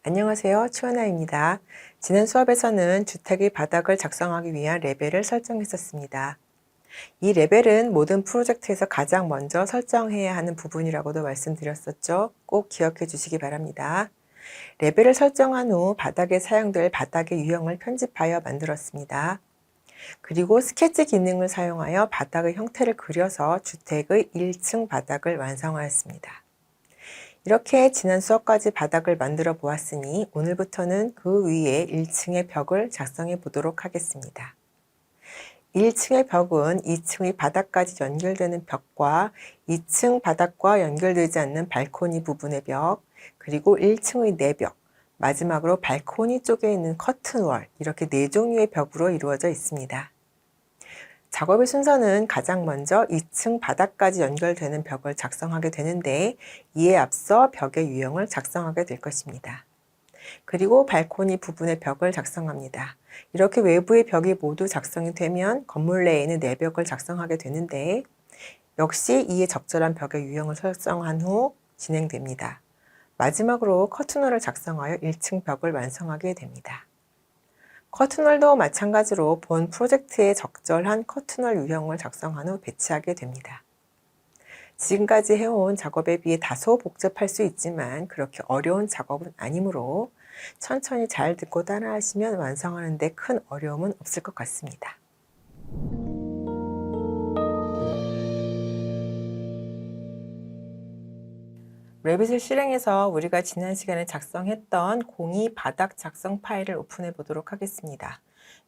안녕하세요. 추하나입니다. 지난 수업에서는 주택의 바닥을 작성하기 위한 레벨을 설정했었습니다. 이 레벨은 모든 프로젝트에서 가장 먼저 설정해야 하는 부분이라고도 말씀드렸었죠. 꼭 기억해 주시기 바랍니다. 레벨을 설정한 후 바닥에 사용될 바닥의 유형을 편집하여 만들었습니다. 그리고 스케치 기능을 사용하여 바닥의 형태를 그려서 주택의 1층 바닥을 완성하였습니다. 이렇게 지난 수업까지 바닥을 만들어 보았으니 오늘부터는 그 위에 1층의 벽을 작성해 보도록 하겠습니다. 1층의 벽은 2층의 바닥까지 연결되는 벽과 2층 바닥과 연결되지 않는 발코니 부분의 벽, 그리고 1층의 내벽, 마지막으로 발코니 쪽에 있는 커튼월, 이렇게 4종류의 벽으로 이루어져 있습니다. 작업의 순서는 가장 먼저 2층 바닥까지 연결되는 벽을 작성하게 되는데, 이에 앞서 벽의 유형을 작성하게 될 것입니다. 그리고 발코니 부분의 벽을 작성합니다. 이렇게 외부의 벽이 모두 작성이 되면 건물 내에 있는 내벽을 작성하게 되는데, 역시 이에 적절한 벽의 유형을 설정한 후 진행됩니다. 마지막으로 커튼홀을 작성하여 1층 벽을 완성하게 됩니다. 커튼홀도 마찬가지로 본 프로젝트에 적절한 커튼홀 유형을 작성한 후 배치하게 됩니다. 지금까지 해온 작업에 비해 다소 복잡할 수 있지만 그렇게 어려운 작업은 아니므로 천천히 잘 듣고 따라하시면 완성하는 데 큰 어려움은 없을 것 같습니다. 레빗을 실행해서 우리가 지난 시간에 작성했던 공이 바닥 작성 파일을 오픈해 보도록 하겠습니다.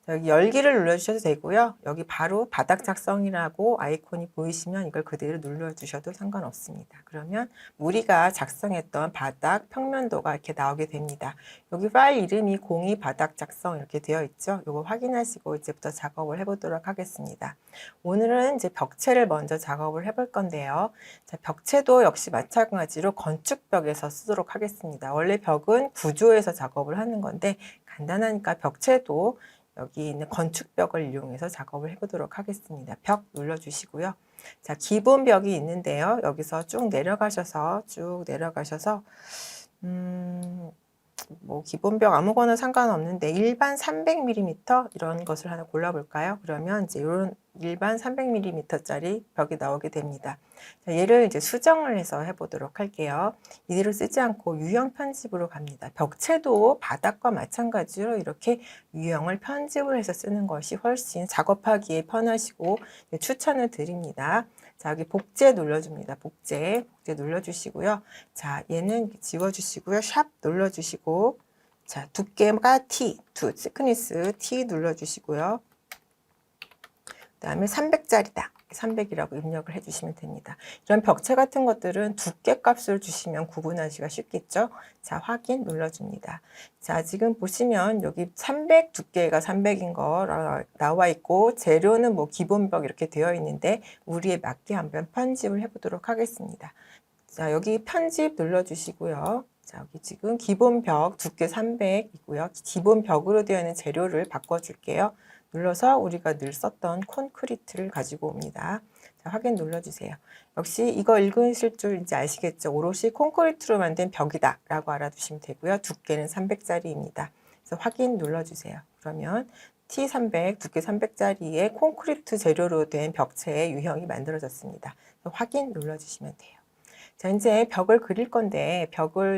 여기 열기를 눌러주셔도 되고요. 여기 바로 바닥 작성이라고 아이콘이 보이시면 이걸 그대로 눌러주셔도 상관없습니다. 그러면 우리가 작성했던 바닥 평면도가 이렇게 나오게 됩니다. 여기 파일 이름이 공이 바닥 작성 이렇게 되어 있죠. 이거 확인하시고 이제부터 작업을 해보도록 하겠습니다. 오늘은 이제 벽체를 먼저 작업을 해볼 건데요. 자, 벽체도 역시 마찬가지로 건축벽에서 쓰도록 하겠습니다. 원래 벽은 구조에서 작업을 하는 건데 간단하니까 벽체도 여기 있는 건축벽을 이용해서 작업을 해보도록 하겠습니다. 벽 눌러주시고요. 자, 기본 벽이 있는데요. 여기서 쭉 내려가셔서 뭐 기본 벽 아무거나 상관없는데 일반 300mm 이런 것을 하나 골라볼까요? 그러면 이제 이런 일반 300mm짜리 벽이 나오게 됩니다. 자, 얘를 이제 수정을 해서 해보도록 할게요. 이대로 쓰지 않고 유형 편집으로 갑니다. 벽체도 바닥과 마찬가지로 이렇게 유형을 편집을 해서 쓰는 것이 훨씬 작업하기에 편하시고 추천을 드립니다. 자, 여기 복제 눌러줍니다. 복제 눌러주시고요. 자, 얘는 지워주시고요. 샵 눌러주시고, 자, 두께가 T, thickness T 눌러주시고요. 그 다음에 300짜리다. 300이라고 입력을 해주시면 됩니다. 이런 벽체 같은 것들은 두께 값을 주시면 구분하기가 쉽겠죠. 자, 확인 눌러줍니다. 자, 지금 보시면 여기 300 두께가 300인 거 나와 있고 재료는 뭐 기본 벽 이렇게 되어 있는데 우리에 맞게 한번 편집을 해보도록 하겠습니다. 자, 여기 편집 눌러주시고요. 자, 여기 지금 기본 벽 두께 300이고요. 기본 벽으로 되어 있는 재료를 바꿔줄게요. 눌러서 우리가 늘 썼던 콘크리트를 가지고 옵니다. 자, 확인 눌러주세요. 역시 이거 읽으실 줄 이제 아시겠죠? 오롯이 콘크리트로 만든 벽이다 라고 알아두시면 되고요. 두께는 300짜리입니다. 그래서 확인 눌러주세요. 그러면 T300, 두께 300짜리의 콘크리트 재료로 된 벽체의 유형이 만들어졌습니다. 확인 눌러주시면 돼요. 자, 이제 벽을 그릴 건데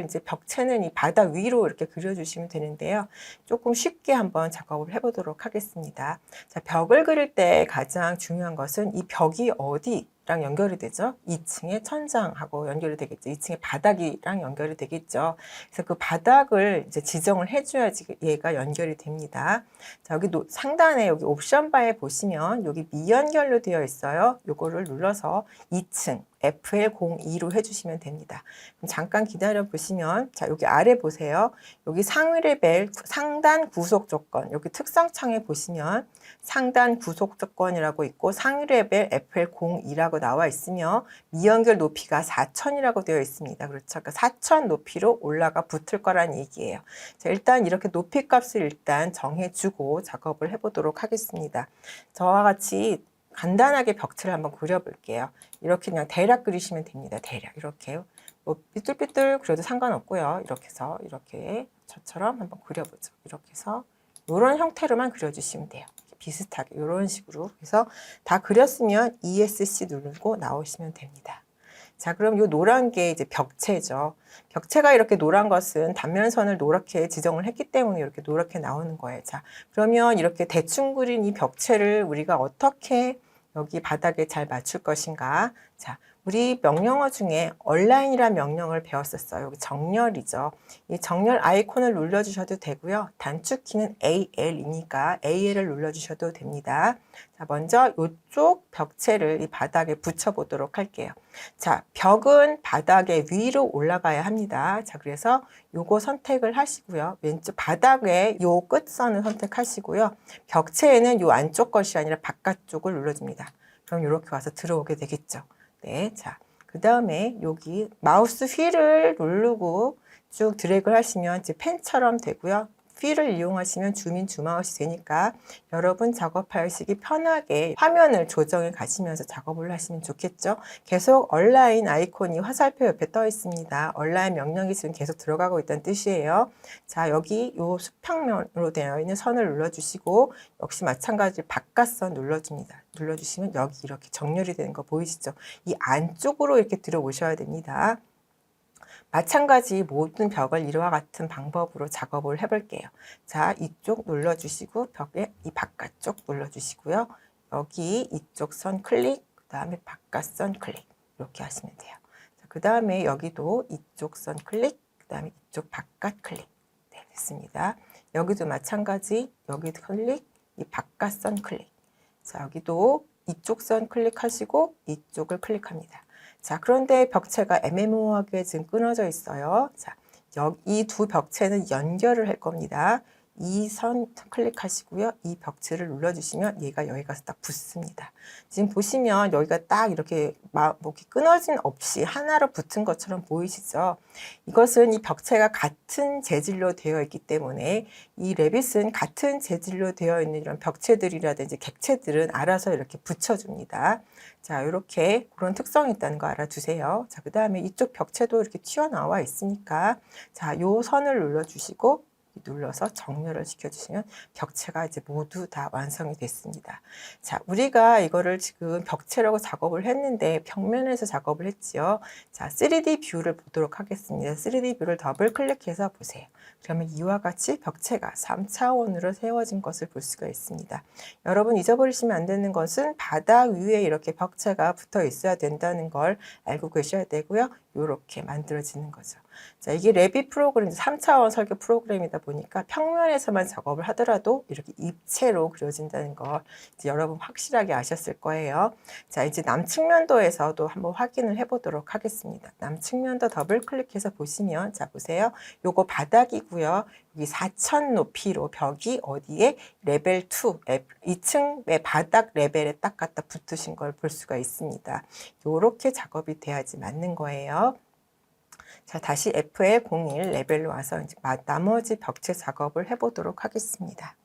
이제 벽체는 이 바닥 위로 이렇게 그려주시면 되는데요. 조금 쉽게 한번 작업을 해보도록 하겠습니다. 자, 벽을 그릴 때 가장 중요한 것은 이 벽이 어디랑 연결이 되죠? 2층의 천장하고 연결이 되겠죠. 2층의 바닥이랑 연결이 되겠죠. 그래서 그 바닥을 이제 지정을 해줘야지 얘가 연결이 됩니다. 자, 여기 상단에 여기 옵션 바에 보시면 여기 미연결로 되어 있어요. 요거를 눌러서 2층 FL02로 해주시면 됩니다. 그럼 잠깐 기다려 보시면, 자, 여기 아래 보세요. 여기 상위 레벨 상단 구속 조건, 여기 특성 창에 보시면 상단 구속 조건이라고 있고 상위 레벨 FL02라고 나와 있으며 미연결 높이가 4000이라고 되어 있습니다. 그렇죠. 그러니까 4000 높이로 올라가 붙을 거란 얘기예요. 자, 일단 이렇게 높이 값을 일단 정해주고 작업을 해보도록 하겠습니다. 저와 같이 간단하게 벽체를 한번 그려볼게요. 이렇게 그냥 대략 그리시면 됩니다. 대략 이렇게요. 뭐 삐뚤삐뚤 그려도 상관없고요. 이렇게 해서 이렇게 저처럼 한번 그려보죠. 이렇게 해서 이런 형태로만 그려주시면 돼요. 비슷하게 이런 식으로 해서 다 그렸으면 ESC 누르고 나오시면 됩니다. 자, 그럼 이 노란 게 이제 벽체죠. 벽체가 이렇게 노란 것은 단면선을 노랗게 지정을 했기 때문에 이렇게 노랗게 나오는 거예요. 자, 그러면 이렇게 대충 그린 이 벽체를 우리가 어떻게 여기 바닥에 잘 맞출 것인가? 자, 우리 명령어 중에 얼라인이라는 명령을 배웠었어요. 여기 정렬이죠. 이 정렬 아이콘을 눌러주셔도 되고요. 단축키는 AL이니까 AL을 눌러주셔도 됩니다. 자, 먼저 이쪽 벽체를 이 바닥에 붙여보도록 할게요. 자, 벽은 바닥에 위로 올라가야 합니다. 자, 그래서 요거 선택을 하시고요. 왼쪽 바닥에 요 끝선을 선택하시고요. 벽체에는 요 안쪽 것이 아니라 바깥쪽을 눌러줍니다. 그럼 이렇게 와서 들어오게 되겠죠. 네, 자, 그 다음에 여기 마우스 휠을 누르고 쭉 드래그를 하시면 이제 펜처럼 되고요. 휠을 이용하시면 줌인 줌아웃이 되니까 여러분 작업하시기 편하게 화면을 조정해 가시면서 작업을 하시면 좋겠죠. 계속 얼라인 아이콘이 화살표 옆에 떠 있습니다. 얼라인 명령이 지금 계속 들어가고 있다는 뜻이에요. 자, 여기 요 수평면으로 되어 있는 선을 눌러주시고 역시 마찬가지로 바깥선 눌러줍니다. 눌러주시면 여기 이렇게 정렬이 되는 거 보이시죠? 이 안쪽으로 이렇게 들어오셔야 됩니다. 마찬가지 모든 벽을 이와 같은 방법으로 작업을 해볼게요. 자, 이쪽 눌러주시고 벽에 이 바깥쪽 눌러주시고요. 여기 이쪽 선 클릭, 그 다음에 바깥선 클릭 이렇게 하시면 돼요. 그 다음에 여기도 이쪽 선 클릭, 그 다음에 이쪽 바깥 클릭. 네, 됐습니다. 여기도 마찬가지 여기도 클릭, 이 바깥선 클릭. 자, 여기도 이쪽 선 클릭하시고 이쪽을 클릭합니다. 자, 그런데 벽체가 애매모호하게 지금 끊어져 있어요. 자, 이 두 벽체는 연결을 할 겁니다. 이 선 클릭하시고요. 이 벽체를 눌러주시면 얘가 여기 가서 딱 붙습니다. 지금 보시면 여기가 딱 이렇게 끊어진 없이 하나로 붙은 것처럼 보이시죠? 이것은 이 벽체가 같은 재질로 되어 있기 때문에 이 레빗은 같은 재질로 되어 있는 이런 벽체들이라든지 객체들은 알아서 이렇게 붙여줍니다. 자, 이렇게 그런 특성이 있다는 거 알아두세요. 자, 그 다음에 이쪽 벽체도 이렇게 튀어나와 있으니까 자, 요 선을 눌러주시고 눌러서 정렬을 시켜주시면 벽체가 이제 모두 다 완성이 됐습니다. 자, 우리가 이거를 지금 벽체라고 작업을 했는데 평면에서 작업을 했지요. 자, 3D 뷰를 보도록 하겠습니다. 3D 뷰를 더블 클릭해서 보세요. 그러면 이와 같이 벽체가 3차원으로 세워진 것을 볼 수가 있습니다. 여러분 잊어버리시면 안 되는 것은 바닥 위에 이렇게 벽체가 붙어 있어야 된다는 걸 알고 계셔야 되고요. 이렇게 만들어지는 거죠. 자, 이게 레빗 프로그램 3차원 설계 프로그램이다 보니까 평면에서만 작업을 하더라도 이렇게 입체로 그려진다는 걸 이제 여러분 확실하게 아셨을 거예요. 자, 이제 남측면도에서도 한번 확인을 해보도록 하겠습니다. 남측면도 더블 클릭해서 보시면 자, 보세요. 요거 바닥이고요. 여기 4,000 높이로 벽이 어디에 레벨 2, 2층의 바닥 레벨에 딱 갖다 붙으신 걸 볼 수가 있습니다. 요렇게 작업이 돼야지 맞는 거예요. 자, 다시 FL01 레벨로 와서 이제 나머지 벽체 작업을 해보도록 하겠습니다.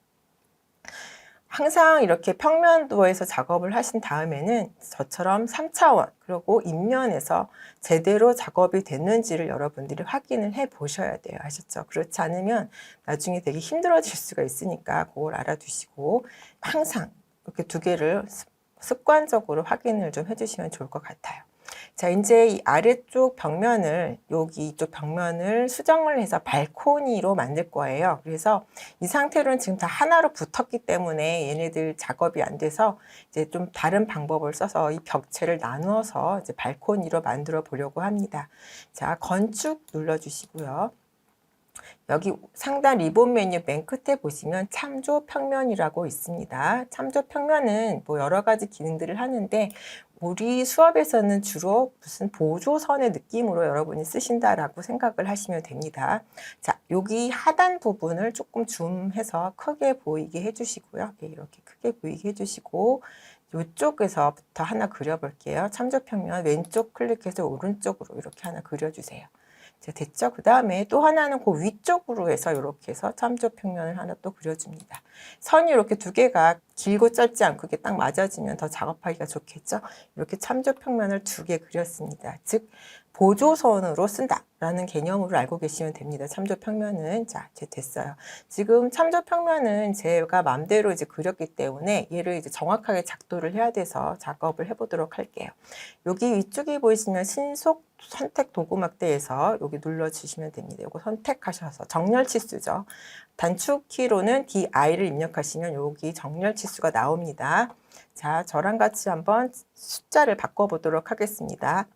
항상 이렇게 평면도에서 작업을 하신 다음에는 저처럼 3차원 그리고 인면에서 제대로 작업이 됐는지를 여러분들이 확인을 해 보셔야 돼요. 아셨죠? 그렇지 않으면 나중에 되게 힘들어질 수가 있으니까 그걸 알아두시고 항상 이렇게 두 개를 습관적으로 확인을 좀 해주시면 좋을 것 같아요. 자, 이제 이 아래쪽 벽면을 여기 이쪽 벽면을 수정을 해서 발코니로 만들 거예요. 그래서 이 상태로는 지금 다 하나로 붙었기 때문에 얘네들 작업이 안 돼서 이제 좀 다른 방법을 써서 이 벽체를 나누어서 이제 발코니로 만들어 보려고 합니다. 자, 건축 눌러주시고요. 여기 상단 리본 메뉴 맨 끝에 보시면 참조 평면이라고 있습니다. 참조 평면은 뭐 여러 가지 기능들을 하는데 우리 수업에서는 주로 무슨 보조선의 느낌으로 여러분이 쓰신다라고 생각을 하시면 됩니다. 자, 여기 하단 부분을 조금 줌해서 크게 보이게 해주시고요. 네, 이렇게 크게 보이게 해주시고 이쪽에서부터 하나 그려볼게요. 참조평면 왼쪽 클릭해서 오른쪽으로 이렇게 하나 그려주세요. 자, 됐죠? 그 다음에 또 하나는 그 위쪽으로 해서 이렇게 해서 참조평면을 하나 또 그려줍니다. 선이 이렇게 두 개가 길고 짧지 않고 이게 딱 맞아지면 더 작업하기가 좋겠죠. 이렇게 참조평면을 2개 그렸습니다. 즉 보조선으로 쓴다라는 개념으로 알고 계시면 됩니다. 참조평면은 자 이제 됐어요. 지금 참조평면은 제가 마음대로 이제 그렸기 때문에 얘를 이제 정확하게 작도를 해야 돼서 작업을 해보도록 할게요. 여기 위쪽에 보이시면 신속 선택 도구막대에서 여기 눌러주시면 됩니다. 이거 선택하셔서 정렬 치수죠. 단축키로는 DI를 입력하시면 여기 정렬 치수가 나옵니다. 자, 저랑 같이 한번 숫자를 바꿔보도록 하겠습니다.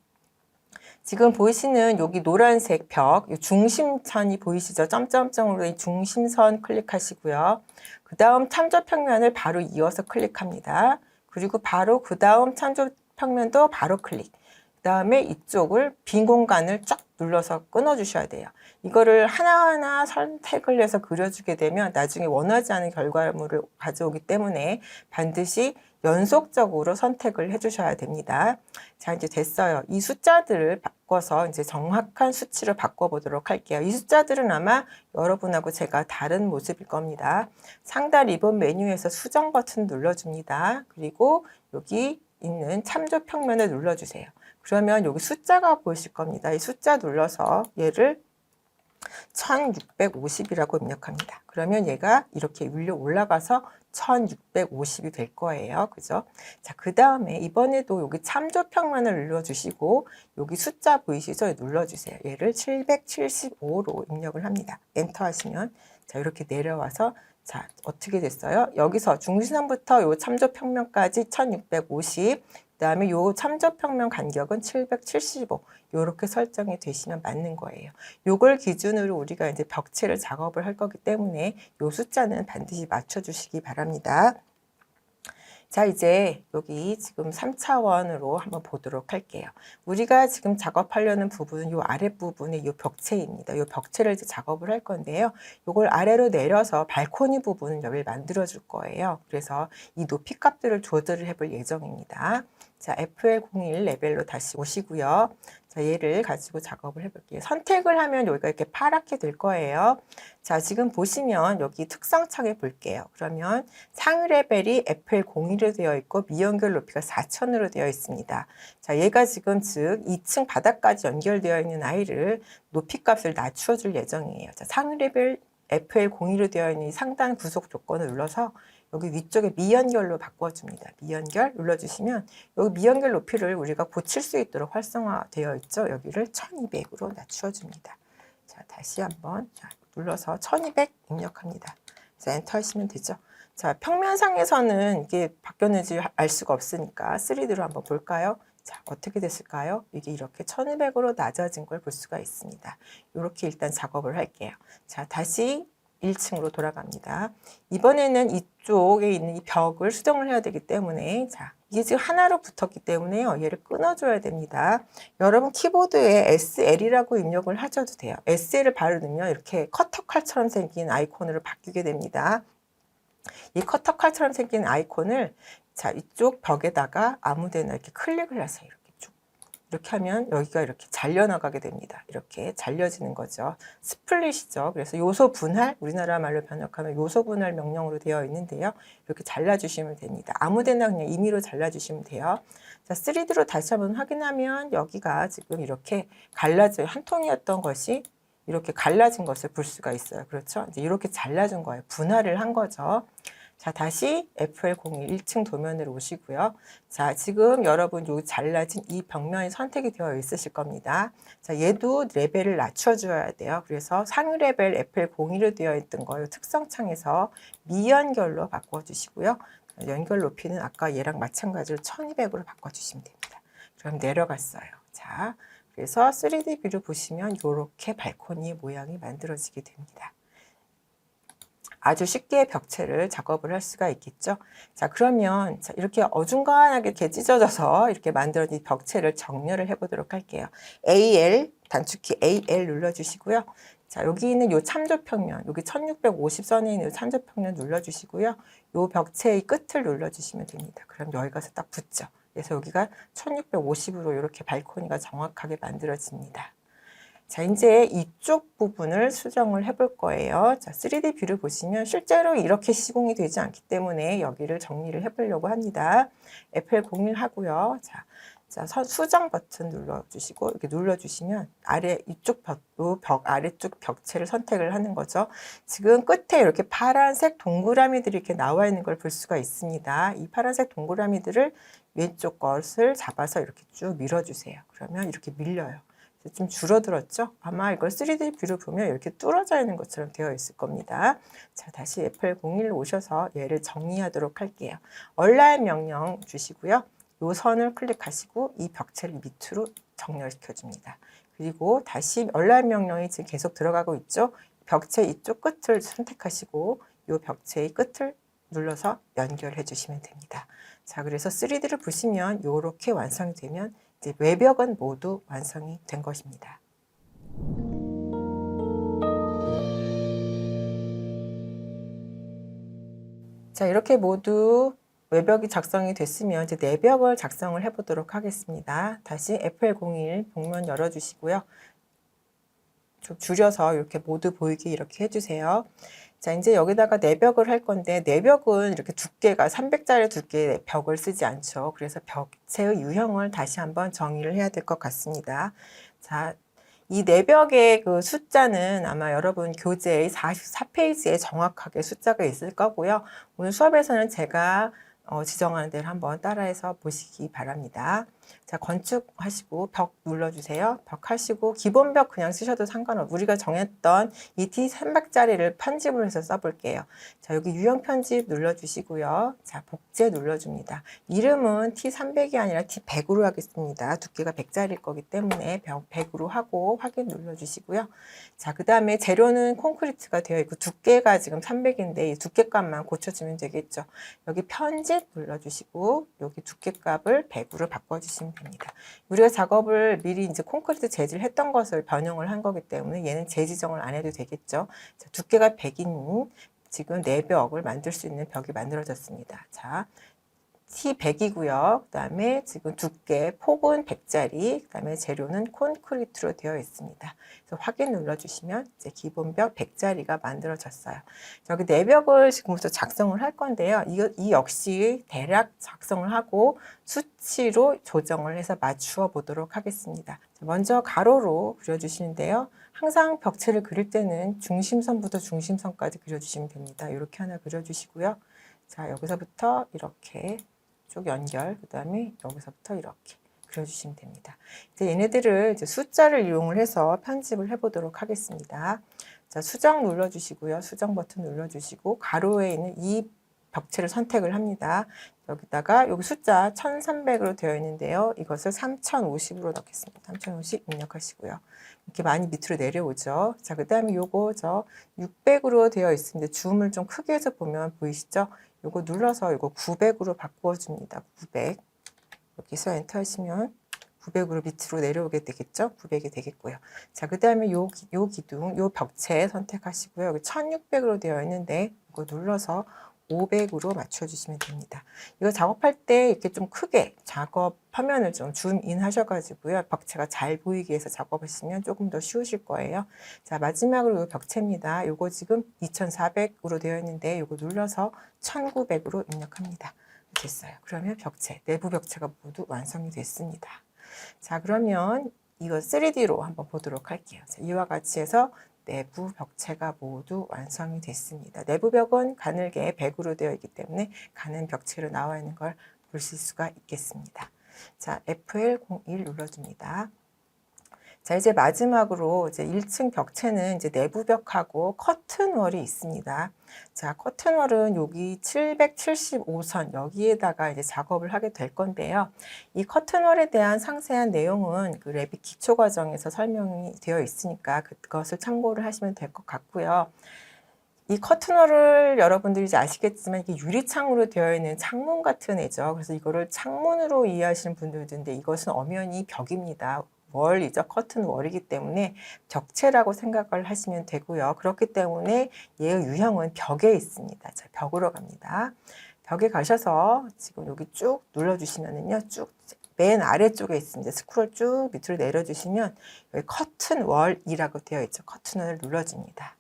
지금 보이시는 여기 노란색 벽, 중심선이 보이시죠? 점점점으로 이 중심선 클릭하시고요. 그 다음 참조평면을 바로 이어서 클릭합니다. 그리고 바로 그 다음 참조평면도 바로 클릭. 그 다음에 이쪽을 빈 공간을 쫙 눌러서 끊어주셔야 돼요. 이거를 하나하나 선택을 해서 그려주게 되면 나중에 원하지 않은 결과물을 가져오기 때문에 반드시 연속적으로 선택을 해주셔야 됩니다. 자, 이제 됐어요. 이 숫자들을 바꿔서 이제 정확한 수치로 바꿔보도록 할게요. 이 숫자들은 아마 여러분하고 제가 다른 모습일 겁니다. 상단 리본 메뉴에서 수정 버튼 눌러줍니다. 그리고 여기 있는 참조 평면을 눌러주세요. 그러면 여기 숫자가 보이실 겁니다. 이 숫자 눌러서 얘를 1650이라고 입력합니다. 그러면 얘가 이렇게 위로 올라가서 1650이 될 거예요. 그죠? 자, 그 다음에 이번에도 여기 참조평면을 눌러주시고 여기 숫자 보이시죠? 눌러주세요. 얘를 775로 입력을 합니다. 엔터 하시면 자, 이렇게 내려와서 자, 어떻게 됐어요? 여기서 중심선부터 요 참조평면까지 1650, 그 다음에 요 참조평면 간격은 775 이렇게 설정이 되시면 맞는 거예요. 요걸 기준으로 우리가 이제 벽체를 작업을 할 거기 때문에 요 숫자는 반드시 맞춰주시기 바랍니다. 자, 이제 여기 지금 3차원으로 한번 보도록 할게요. 우리가 지금 작업하려는 부분은 요 아랫부분의 요 벽체입니다. 요 벽체를 이제 작업을 할 건데요. 요걸 아래로 내려서 발코니 부분을 여기를 만들어 줄 거예요. 그래서 이 높이 값들을 조절을 해볼 예정입니다. 자, FL01 레벨로 다시 오시고요. 자, 얘를 가지고 작업을 해볼게요. 선택을 하면 여기가 이렇게 파랗게 될 거예요. 자, 지금 보시면 여기 특성창에 볼게요. 그러면 상위 레벨이 FL01으로 되어 있고 미연결 높이가 4000으로 되어 있습니다. 자, 얘가 지금 즉 2층 바닥까지 연결되어 있는 아이를 높이 값을 낮추어 줄 예정이에요. 자, 상위 레벨 FL01으로 되어 있는 상단 구속 조건을 눌러서 여기 위쪽에 미연결로 바꿔줍니다. 미연결 눌러주시면 여기 미연결 높이를 우리가 고칠 수 있도록 활성화되어 있죠. 여기를 1200으로 낮추어줍니다. 자, 다시 한번 눌러서 1200 입력합니다. 자, 엔터 하시면 되죠. 자, 평면상에서는 이게 바뀌었는지 알 수가 없으니까 3D로 한번 볼까요? 자, 어떻게 됐을까요? 이게 이렇게 1200으로 낮아진 걸 볼 수가 있습니다. 이렇게 일단 작업을 할게요. 자, 다시 1층으로 돌아갑니다. 이번에는 이쪽에 있는 이 벽을 수정을 해야 되기 때문에 자, 이게 지금 하나로 붙었기 때문에요. 얘를 끊어줘야 됩니다. 여러분 키보드에 SL이라고 입력을 하셔도 돼요. SL을 바로 넣으면 이렇게 커터칼처럼 생긴 아이콘으로 바뀌게 됩니다. 이 커터칼처럼 생긴 아이콘을 자, 이쪽 벽에다가 아무데나 이렇게 클릭을 하세요. 이렇게 쭉. 이렇게 하면 여기가 이렇게 잘려나가게 됩니다. 이렇게 잘려지는 거죠. 스플릿이죠. 그래서 요소 분할, 우리나라 말로 번역하면 요소 분할 명령으로 되어 있는데요. 이렇게 잘라주시면 됩니다. 아무데나 그냥 임의로 잘라주시면 돼요. 자, 3D로 다시 한번 확인하면 여기가 지금 이렇게 갈라져 한 통이었던 것이 이렇게 갈라진 것을 볼 수가 있어요. 그렇죠? 이제 이렇게 잘라준 거예요. 분할을 한 거죠. 자, 다시 FL01 1층 도면으로 오시고요. 자, 지금 여러분 요 잘라진 이 벽면이 선택이 되어 있으실 겁니다. 자, 얘도 레벨을 낮춰줘야 돼요. 그래서 상위 레벨 FL01로 되어 있던 거요. 특성창에서 미연결로 바꿔주시고요. 연결 높이는 아까 얘랑 마찬가지로 1200으로 바꿔주시면 됩니다. 그럼 내려갔어요. 자, 그래서 3D 뷰를 보시면 이렇게 발코니 모양이 만들어지게 됩니다. 아주 쉽게 벽체를 작업을 할 수가 있겠죠. 자, 그러면 이렇게 어중간하게 이렇게 찢어져서 이렇게 만들어진 벽체를 정렬을 해보도록 할게요. AL, 단축키 AL 눌러주시고요. 자, 여기 있는 요 참조평면, 여기 1650선에 있는 참조평면 눌러주시고요. 요 벽체의 끝을 눌러주시면 됩니다. 그럼 여기 가서 딱 붙죠. 그래서 여기가 1650으로 이렇게 발코니가 정확하게 만들어집니다. 자, 이제 이쪽 부분을 수정을 해볼 거예요. 자, 3D 뷰를 보시면 실제로 이렇게 시공이 되지 않기 때문에 여기를 정리를 해보려고 합니다. F101 하고요. 자, 수정 버튼 눌러주시고 이렇게 눌러주시면 아래 이쪽 벽 아래쪽 벽체를 선택을 하는 거죠. 지금 끝에 이렇게 파란색 동그라미들이 이렇게 나와 있는 걸 볼 수가 있습니다. 이 파란색 동그라미들을 왼쪽 것을 잡아서 이렇게 쭉 밀어주세요. 그러면 이렇게 밀려요. 좀 줄어들었죠? 아마 이걸 3D 뷰를 보면 이렇게 뚫어져 있는 것처럼 되어 있을 겁니다. 자, 다시 FL01로 오셔서 얘를 정리하도록 할게요. 얼라인 명령 주시고요. 이 선을 클릭하시고 이 벽체를 밑으로 정렬시켜 줍니다. 그리고 다시 얼라인 명령이 지금 계속 들어가고 있죠? 벽체 이쪽 끝을 선택하시고 이 벽체의 끝을 눌러서 연결해 주시면 됩니다. 자, 그래서 3D를 보시면 이렇게 완성이 되면 이제 외벽은 모두 완성이 된 것입니다. 자, 이렇게 모두 외벽이 작성이 됐으면 이제 내벽을 작성을 해 보도록 하겠습니다. 다시 FL01 복면 열어주시고요. 좀 줄여서 이렇게 모두 보이게 이렇게 해주세요. 자, 이제 여기다가 내벽을 할 건데 내벽은 이렇게 두께가 300짜리 두께의 벽을 쓰지 않죠. 그래서 벽체의 유형을 다시 한번 정의를 해야 될 것 같습니다. 자, 이 내벽의 그 숫자는 아마 여러분 교재의 44페이지에 정확하게 숫자가 있을 거고요. 오늘 수업에서는 제가 지정하는 대로 한번 따라해서 보시기 바랍니다. 자, 건축하시고 벽 눌러주세요. 벽 하시고 기본 벽 그냥 쓰셔도 상관없어요. 우리가 정했던 이 T300짜리를 편집을 해서 써볼게요. 자, 여기 유형 편집 눌러주시고요. 자, 복제 눌러줍니다. 이름은 T300이 아니라 T100으로 하겠습니다. 두께가 100짜리일 거기 때문에 벽 100으로 하고 확인 눌러주시고요. 자, 그 다음에 재료는 콘크리트가 되어 있고 두께가 지금 300인데 이 두께값만 고쳐주면 되겠죠. 여기 편집 눌러주시고 여기 두께값을 100으로 바꿔주시면 됩니다. 우리가 작업을 미리 이제 콘크리트 재질 했던 것을 변형을 한 거기 때문에 얘는 재지정을 안 해도 되겠죠. 자, 두께가 100인 지금 내벽을 만들 수 있는 벽이 만들어졌습니다. 자, T100이고요. 그 다음에 지금 두께, 폭은 100짜리, 그 다음에 재료는 콘크리트로 되어 있습니다. 그래서 확인 눌러주시면 이제 기본벽 100짜리가 만들어졌어요. 여기 내벽을 지금부터 작성을 할 건데요. 이 역시 대략 작성을 하고 수치로 조정을 해서 맞추어 보도록 하겠습니다. 먼저 가로로 그려주시는데요. 항상 벽체를 그릴 때는 중심선부터 중심선까지 그려주시면 됩니다. 이렇게 하나 그려주시고요. 자, 여기서부터 이렇게 쭉 연결, 그 다음에 여기서부터 이렇게 그려주시면 됩니다. 이제 얘네들을 이제 숫자를 이용을 해서 편집을 해보도록 하겠습니다. 자, 수정 눌러주시고요. 수정 버튼 눌러주시고 가로에 있는 이 벽체를 선택을 합니다. 여기다가 여기 숫자 1300으로 되어 있는데요. 이것을 3050으로 넣겠습니다. 3050 입력하시고요. 이렇게 많이 밑으로 내려오죠. 자, 그 다음에 요거 600으로 되어 있습니다. 줌을 좀 크게 해서 보면 보이시죠? 요거 눌러서 이거 900으로 바꿔줍니다. 900. 여기서 엔터 하시면 900으로 밑으로 내려오게 되겠죠? 900이 되겠고요. 자, 그 다음에 요 기둥, 요 벽체 선택하시고요. 여기 1600으로 되어 있는데 이거 눌러서 500으로 맞춰주시면 됩니다. 이거 작업할 때 이렇게 좀 크게 작업 화면을 좀 줌인 하셔가지고요. 벽체가 잘 보이게 해서 작업하시면 조금 더 쉬우실 거예요. 자, 마지막으로 이 벽체입니다. 요거 지금 2400으로 되어 있는데 요거 눌러서 1900으로 입력합니다. 됐어요. 그러면 벽체, 내부 벽체가 모두 완성이 됐습니다. 자, 그러면 이거 3D로 한번 보도록 할게요. 자, 이와 같이 해서 내부 벽체가 모두 완성이 됐습니다. 내부 벽은 가늘게 100으로 되어 있기 때문에 가는 벽체로 나와 있는 걸 보실 수가 있겠습니다. 자, FL01 눌러줍니다. 자, 이제 마지막으로 이제 1층 벽체는 이제 내부 벽하고 커튼월이 있습니다. 자, 커튼월은 여기 775선 여기에다가 이제 작업을 하게 될 건데요. 이 커튼월에 대한 상세한 내용은 그 레빗 기초 과정에서 설명이 되어 있으니까 그것을 참고를 하시면 될 것 같고요. 이 커튼월을 여러분들이 이제 아시겠지만 이게 유리창으로 되어 있는 창문 같은 애죠. 그래서 이거를 창문으로 이해하시는 분들도 있는데 이것은 엄연히 벽입니다. 월이죠. 커튼 월이기 때문에 벽체라고 생각을 하시면 되고요. 그렇기 때문에 얘의 유형은 벽에 있습니다. 자, 벽으로 갑니다. 벽에 가셔서 지금 여기 쭉 눌러주시면은요. 쭉 맨 아래쪽에 있습니다. 스크롤 쭉 밑으로 내려주시면 여기 커튼월이라고 되어 있죠. 커튼월을 눌러줍니다.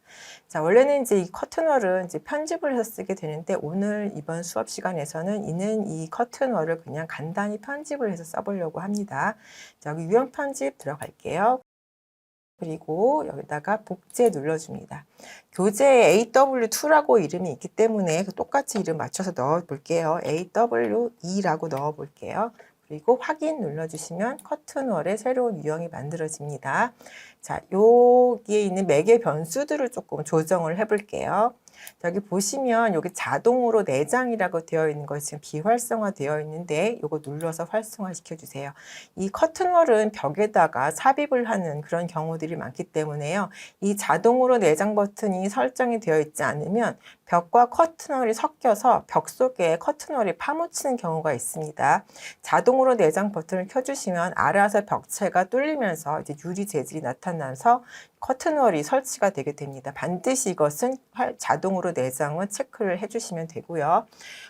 자, 원래는 이제 이 커튼월은 이제 편집을 해서 쓰게 되는데 오늘 이번 수업 시간에서는 이 커튼월을 그냥 간단히 편집을 해서 써보려고 합니다. 자, 여기 유형 편집 들어갈게요. 그리고 여기다가 복제 눌러줍니다. 교재에 AW2라고 이름이 있기 때문에 똑같이 이름 맞춰서 넣어 볼게요. AW2라고 넣어 볼게요. 그리고 확인 눌러주시면 커튼월의 새로운 유형이 만들어집니다. 자, 여기에 있는 매개 변수들을 조금 조정을 해 볼게요. 여기 보시면 여기 자동으로 내장이라고 되어 있는 거 지금 비활성화 되어 있는데 이거 눌러서 활성화 시켜 주세요. 이 커튼월은 벽에다가 삽입을 하는 그런 경우들이 많기 때문에요. 이 자동으로 내장 버튼이 설정이 되어 있지 않으면 벽과 커튼월이 섞여서 벽 속에 커튼월이 파묻히는 경우가 있습니다. 자동으로 내장 버튼을 켜주시면 알아서 벽체가 뚫리면서 이제 유리 재질이 나타나서 커튼월이 설치가 되게 됩니다. 반드시 이것은 자동으로 내장은 체크를 해주시면 되고요.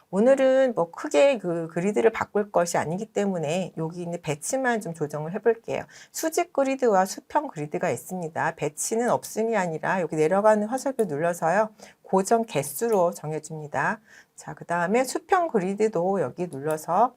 오늘은 뭐 크게 그 그리드를 바꿀 것이 아니기 때문에 여기 있는 배치만 좀 조정을 해볼게요. 수직 그리드와 수평 그리드가 있습니다. 배치는 없음이 아니라 여기 내려가는 화살표 눌러서요. 고정 개수로 정해줍니다. 자, 그 다음에 수평 그리드도 여기 눌러서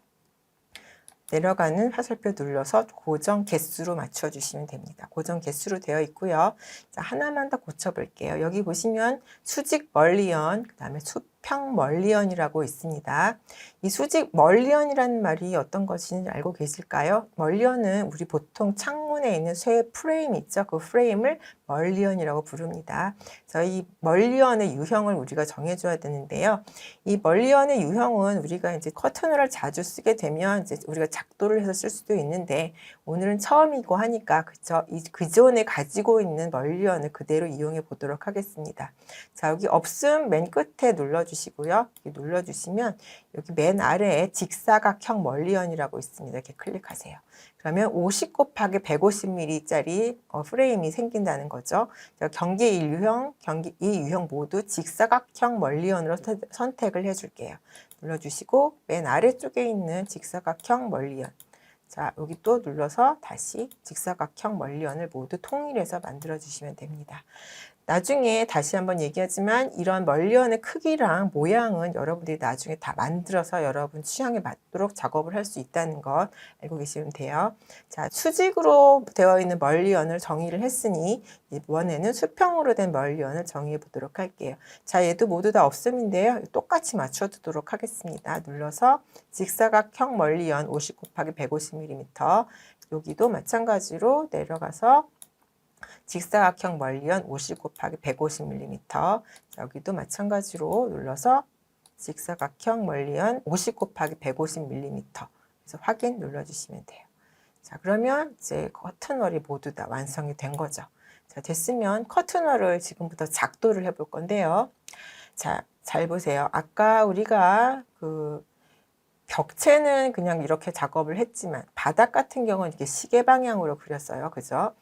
내려가는 화살표 눌러서 고정 개수로 맞춰주시면 됩니다. 고정 개수로 되어 있고요. 자, 하나만 더 고쳐볼게요. 여기 보시면 수직 멀리언, 그 다음에 수평 멀리언이라고 있습니다. 이 수직 멀리언이라는 말이 어떤 것인지 알고 계실까요? 멀리언은 우리 보통 창문에 있는 쇠 프레임 있죠? 그 프레임을 멀리언이라고 부릅니다. 그래서 이 멀리언의 유형을 우리가 정해줘야 되는데요. 이 멀리언의 유형은 우리가 이제 커튼홀을 자주 쓰게 되면 이제 우리가 작도를 해서 쓸 수도 있는데 오늘은 처음이고 하니까 그쵸? 이 그전에 가지고 있는 멀리언을 그대로 이용해 보도록 하겠습니다. 자, 여기 없음 맨 끝에 눌러주시고요. 눌러주시면 여기 맨 아래에 직사각형 멀리언이라고 있습니다. 이렇게 클릭하세요. 그러면 50 곱하기 150mm짜리 프레임이 생긴다는 거죠. 경계 1유형, 경계 2유형 모두 직사각형 멀리언으로 선택을 해줄게요. 눌러주시고 맨 아래쪽에 있는 직사각형 멀리언. 자, 여기 또 눌러서 다시 직사각형 멀리언을 모두 통일해서 만들어 주시면 됩니다. 나중에 다시 한번 얘기하지만 이런 멀리언의 크기랑 모양은 여러분들이 나중에 다 만들어서 여러분 취향에 맞도록 작업을 할 수 있다는 것 알고 계시면 돼요. 자, 수직으로 되어 있는 멀리언을 정의를 했으니 이번에는 수평으로 된 멀리언을 정의해 보도록 할게요. 자, 얘도 모두 다 없음인데요. 똑같이 맞춰두도록 하겠습니다. 눌러서 직사각형 멀리언 50 곱하기 150mm 여기도 마찬가지로 내려가서 직사각형 멀리언 50 곱하기 150mm 여기도 마찬가지로 눌러서 직사각형 멀리언 50 곱하기 150mm 그래서 확인 눌러주시면 돼요. 자, 그러면 이제 커튼월이 모두 다 완성이 된 거죠. 자, 됐으면 커튼월을 지금부터 작도를 해볼 건데요. 자, 잘 보세요. 아까 우리가 그 벽체는 그냥 이렇게 작업을 했지만 바닥 같은 경우는 이렇게 시계 방향으로 그렸어요. 그죠?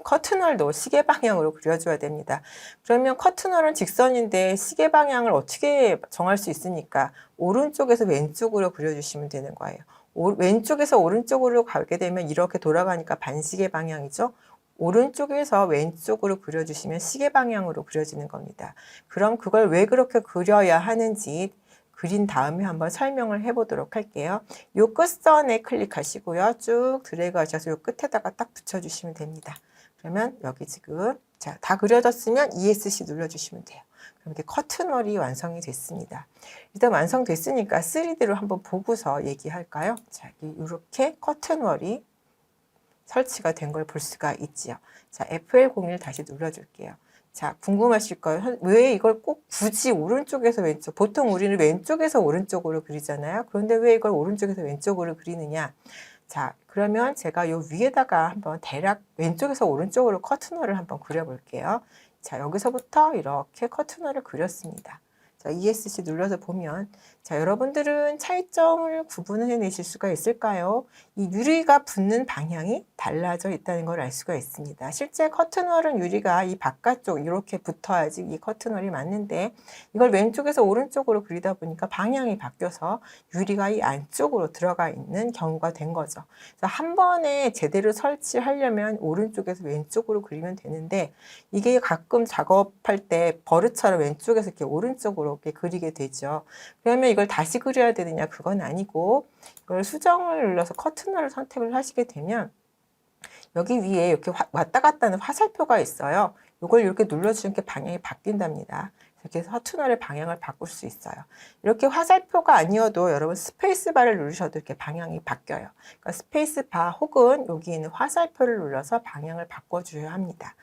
커튼월도 시계 방향으로 그려줘야 됩니다. 그러면 커튼월은 직선인데 시계 방향을 어떻게 정할 수 있으니까 오른쪽에서 왼쪽으로 그려주시면 되는 거예요. 왼쪽에서 오른쪽으로 가게 되면 이렇게 돌아가니까 반시계 방향이죠. 오른쪽에서 왼쪽으로 그려주시면 시계 방향으로 그려지는 겁니다. 그럼 그걸 왜 그렇게 그려야 하는지 그린 다음에 한번 설명을 해보도록 할게요. 요 끝선에 클릭하시고요. 쭉 드래그 하셔서 요 끝에다가 딱 붙여주시면 됩니다. 그러면 여기 지금 자, 다 그려졌으면 ESC 눌러주시면 돼요. 그럼 이렇게 커튼월이 완성이 됐습니다. 일단 완성됐으니까 3D로 한번 보고서 얘기할까요? 자, 이렇게 커튼월이 설치가 된 걸 볼 수가 있지요. 자, FL01 다시 눌러줄게요. 자, 궁금하실 거예요. 왜 이걸 꼭 굳이 오른쪽에서 왼쪽, 보통 우리는 왼쪽에서 오른쪽으로 그리잖아요. 그런데 왜 이걸 오른쪽에서 왼쪽으로 그리느냐? 자, 그러면 제가 요 위에다가 한번 대략 왼쪽에서 오른쪽으로 커튼월을 한번 그려볼게요. 자, 여기서부터 이렇게 커튼월을 그렸습니다. 자, ESC 눌러서 보면 자, 여러분들은 차이점을 구분해내실 수가 있을까요? 이 유리가 붙는 방향이 달라져 있다는 걸 알 수가 있습니다. 실제 커튼월은 유리가 이 바깥쪽 이렇게 붙어야지 이 커튼월이 맞는데 이걸 왼쪽에서 오른쪽으로 그리다 보니까 방향이 바뀌어서 유리가 이 안쪽으로 들어가 있는 경우가 된 거죠. 그래서 한 번에 제대로 설치하려면 오른쪽에서 왼쪽으로 그리면 되는데 이게 가끔 작업할 때 버릇처럼 왼쪽에서 이렇게 오른쪽으로 이렇게 그리게 되죠. 그러면 이걸 다시 그려야 되느냐? 그건 아니고 이걸 수정을 눌러서 커튼월을 선택을 하시게 되면 여기 위에 이렇게 왔다 갔다 하는 화살표가 있어요. 이걸 이렇게 눌러주니까 방향이 바뀐답니다. 이렇게 해서 커튼월의 방향을 바꿀 수 있어요. 이렇게 화살표가 아니어도 여러분 스페이스바를 누르셔도 이렇게 방향이 바뀌어요. 그러니까 스페이스바 혹은 여기 있는 화살표를 눌러서 방향을 바꿔줘야 합니다.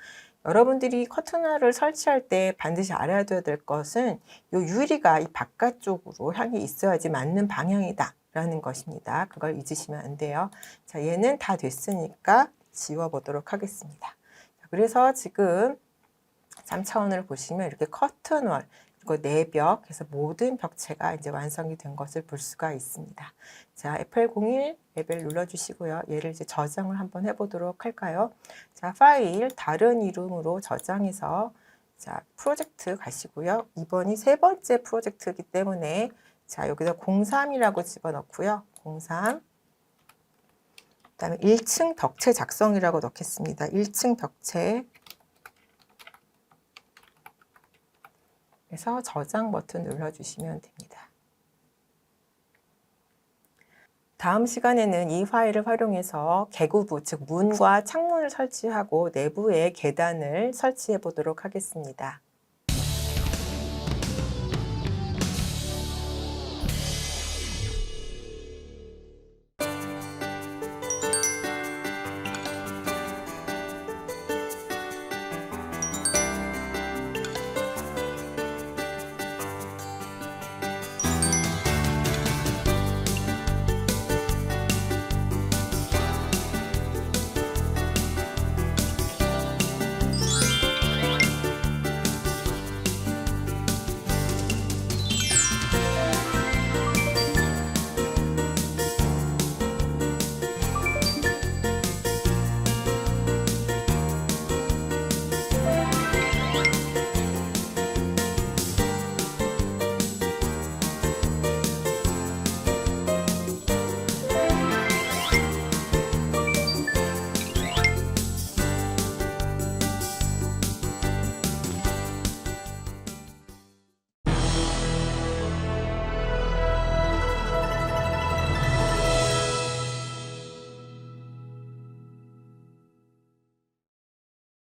여러분들이 커튼월을 설치할 때 반드시 알아야 될 것은 이 유리가 이 바깥쪽으로 향해 있어야지 맞는 방향이다 라는 것입니다. 그걸 잊으시면 안 돼요. 자, 얘는 다 됐으니까 지워보도록 하겠습니다. 그래서 지금 3차원을 보시면 이렇게 커튼월, 그리고 내벽, 그래서 모든 벽체가 이제 완성이 된 것을 볼 수가 있습니다. 자, FL01 레벨 눌러주시고요. 얘를 이제 저장을 한번 해보도록 할까요? 자, 파일, 다른 이름으로 저장해서 자, 프로젝트 가시고요. 이번이 세 번째 프로젝트이기 때문에 자, 여기다 03이라고 집어넣고요. 03. 그다음에 1층 벽체 작성이라고 넣겠습니다. 1층 벽체. 그래서 저장 버튼 눌러주시면 됩니다. 다음 시간에는 이 파일을 활용해서 개구부, 즉 문과 창문을 설치하고 내부에 계단을 설치해 보도록 하겠습니다.